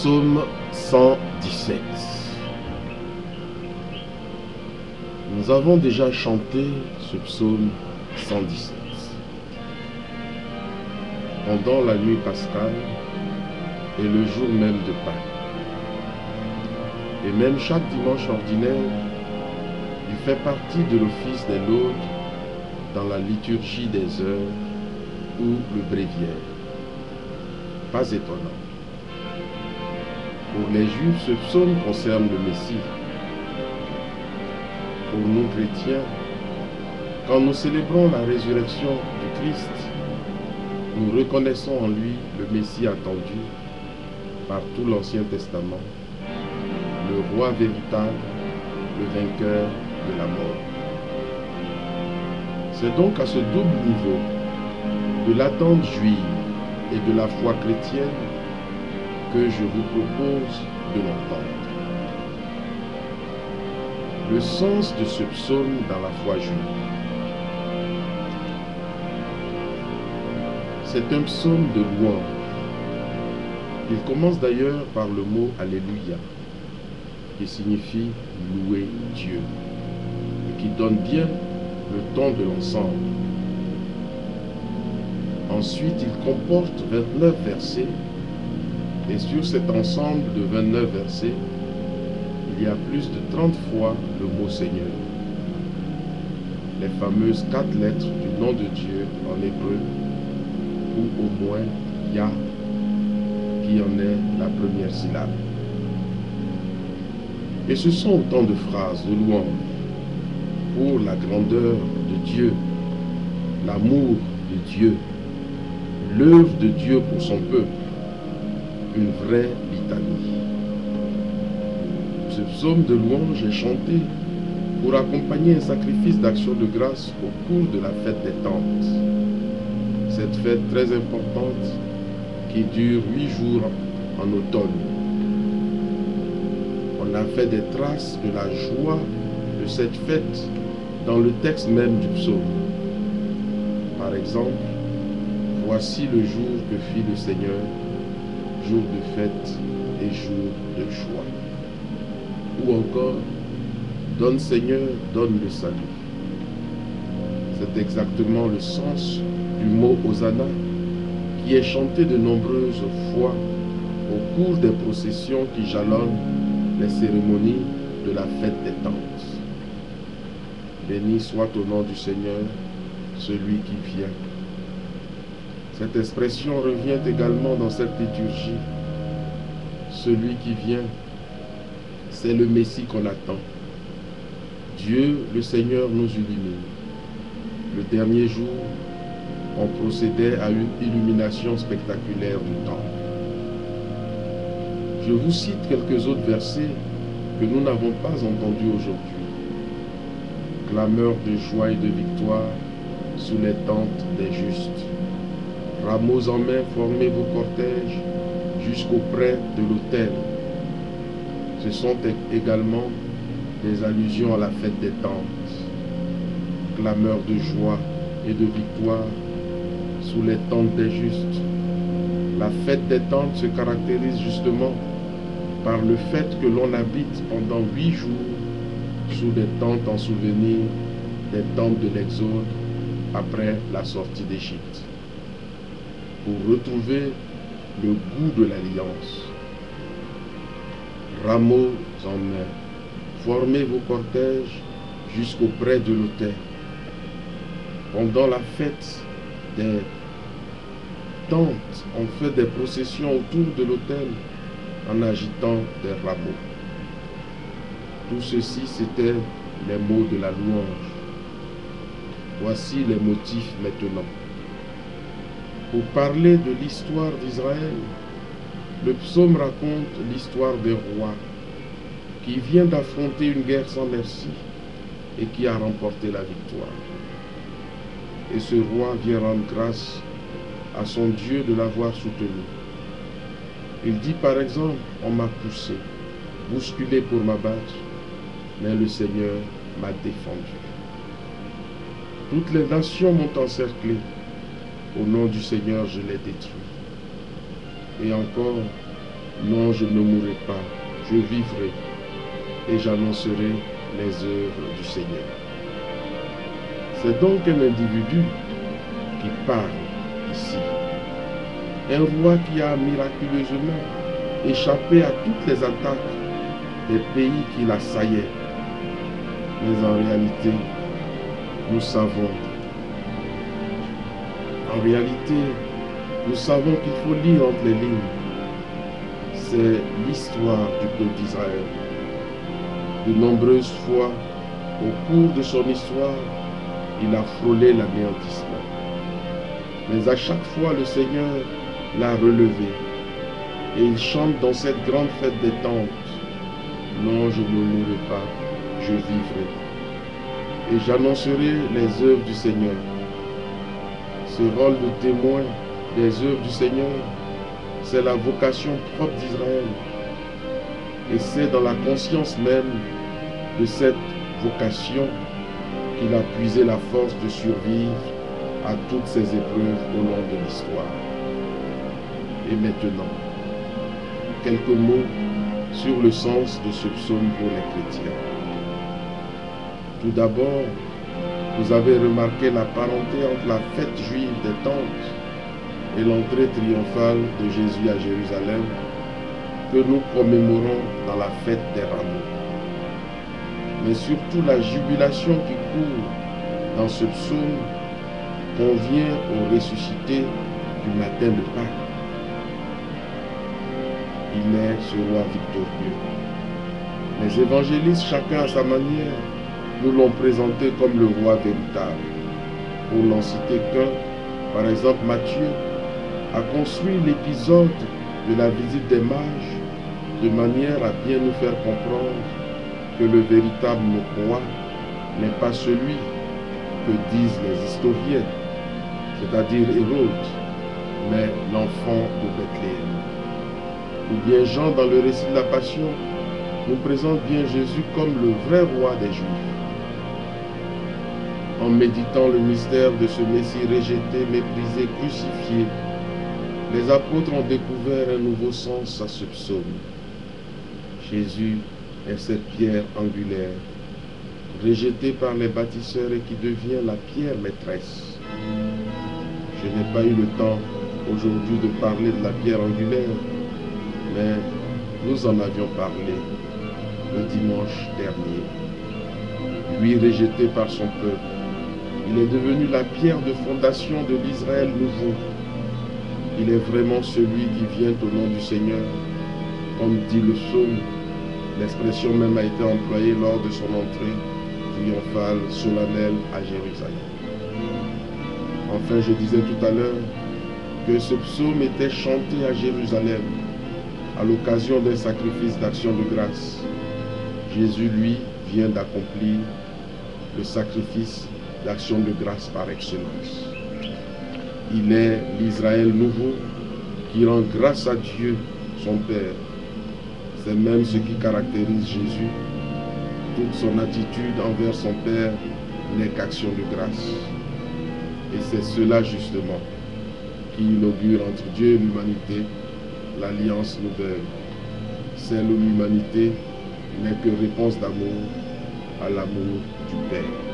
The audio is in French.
Psaume 117. Nous avons déjà chanté ce psaume 117 pendant la nuit pascale et le jour même de Pâques. Et même chaque dimanche ordinaire, il fait partie de l'office des laudes dans la liturgie des heures ou le bréviaire. Pas étonnant. Pour les Juifs, ce psaume concerne le Messie. Pour nous chrétiens, quand nous célébrons la résurrection du Christ, nous reconnaissons en lui le Messie attendu par tout l'Ancien Testament, le roi véritable, le vainqueur de la mort. C'est donc à ce double niveau de l'attente juive et de la foi chrétienne que je vous propose de l'entendre. Le sens de ce psaume dans la foi juive. C'est un psaume de louange. Il commence d'ailleurs par le mot Alléluia, qui signifie louer Dieu, et qui donne bien le ton de l'ensemble. Ensuite, il comporte 29 versets, et sur cet ensemble de 29 versets, il y a plus de 30 fois le mot Seigneur. Les fameuses 4 lettres du nom de Dieu en hébreu, ou au moins Yah, qui en est la première syllabe. Et ce sont autant de phrases de louange pour la grandeur de Dieu, l'amour de Dieu, l'œuvre de Dieu pour son peuple, une vraie litanie. Ce psaume de louange est chanté pour accompagner un sacrifice d'action de grâce au cours de la fête des Tentes. Cette fête très importante qui dure 8 jours en automne. On a fait des traces de la joie de cette fête dans le texte même du psaume. Par exemple, voici le jour que fit le Seigneur, jour de fête et jour de joie. Ou encore, donne Seigneur, donne le salut. C'est exactement le sens du mot Hosanna qui est chanté de nombreuses fois au cours des processions qui jalonnent les cérémonies de la fête des Tentes. Béni soit au nom du Seigneur, celui qui vient. Cette expression revient également dans cette liturgie. Celui qui vient, c'est le Messie qu'on attend. Dieu, le Seigneur, nous illumine. Le dernier jour, on procédait à une illumination spectaculaire du temple. Je vous cite quelques autres versets que nous n'avons pas entendus aujourd'hui. Clameur de joie et de victoire sous les tentes des justes. Rameaux en main, formez vos cortèges jusqu'auprès de l'autel. Ce sont également des allusions à la fête des Tentes. Clameur de joie et de victoire sous les tentes des justes. La fête des Tentes se caractérise justement par le fait que l'on habite pendant 8 jours sous des tentes en souvenir des tentes de l'Exode après la sortie d'Égypte, pour retrouver le goût de l'alliance. Rameaux en main, formez vos cortèges jusqu'auprès de l'autel. Pendant la fête des Tentes, on fait des processions autour de l'autel en agitant des rameaux. Tout ceci, c'était les mots de la louange. Voici les motifs maintenant. Pour parler de l'histoire d'Israël, le psaume raconte l'histoire d'un roi qui vient d'affronter une guerre sans merci et qui a remporté la victoire. Et ce roi vient rendre grâce à son Dieu de l'avoir soutenu. Il dit par exemple, on m'a poussé, bousculé pour m'abattre, mais le Seigneur m'a défendu. Toutes les nations m'ont encerclé. Au nom du Seigneur, je les détruis. Et encore, Non, je ne mourrai pas, je vivrai et j'annoncerai les œuvres du Seigneur. C'est donc un individu qui parle ici. Un roi qui a miraculeusement échappé à toutes les attaques des pays qui l'assaillaient. Mais en réalité, nous savons qu'il faut lire entre les lignes. C'est l'histoire du peuple d'Israël. De nombreuses fois, au cours de son histoire, il a frôlé l'anéantissement. Mais à chaque fois, le Seigneur l'a relevé. Et il chante dans cette grande fête des tentes. Non, je ne mourrai pas, je vivrai. Et j'annoncerai les œuvres du Seigneur. Ce rôle de témoin des œuvres du Seigneur, c'est la vocation propre d'Israël. Et c'est dans la conscience même de cette vocation qu'il a puisé la force de survivre à toutes ces épreuves au long de l'histoire. Et maintenant, quelques mots sur le sens de ce psaume pour les chrétiens. Tout d'abord, vous avez remarqué la parenté entre la fête juive des tentes et l'entrée triomphale de Jésus à Jérusalem que nous commémorons dans la fête des rameaux. Mais surtout la jubilation qui court dans ce psaume convient au ressuscité du matin de Pâques. Il est ce roi victorieux. Les évangélistes, chacun à sa manière, nous l'ont présenté comme le roi véritable. Pour n'en citer qu'un, par exemple Matthieu a construit l'épisode de la visite des mages de manière à bien nous faire comprendre que le véritable roi n'est pas celui que disent les historiens, c'est-à-dire Hérode, mais l'enfant de Bethléem. Ou bien Jean, dans le récit de la Passion, nous présente bien Jésus comme le vrai roi des Juifs. En méditant le mystère de ce Messie rejeté, méprisé, crucifié, les apôtres ont découvert un nouveau sens à ce psaume. Jésus est cette pierre angulaire, rejetée par les bâtisseurs et qui devient la pierre maîtresse. Je n'ai pas eu le temps aujourd'hui de parler de la pierre angulaire, mais nous en avions parlé le dimanche dernier. Lui rejeté par son peuple, il est devenu la pierre de fondation de l'Israël nouveau. Il est vraiment celui qui vient au nom du Seigneur. Comme dit le psaume, l'expression même a été employée lors de son entrée triomphale, solennelle à Jérusalem. Enfin, je disais tout à l'heure que ce psaume était chanté à Jérusalem à l'occasion d'un sacrifice d'action de grâce. Jésus, lui, vient d'accomplir le sacrifice d'action de grâce par excellence. Il est l'Israël nouveau qui rend grâce à Dieu, son Père. C'est même ce qui caractérise Jésus. Toute son attitude envers son Père n'est qu'action de grâce. Et c'est cela justement qui inaugure entre Dieu et l'humanité l'alliance nouvelle, celle où l'humanité n'est que réponse d'amour à l'amour du Père.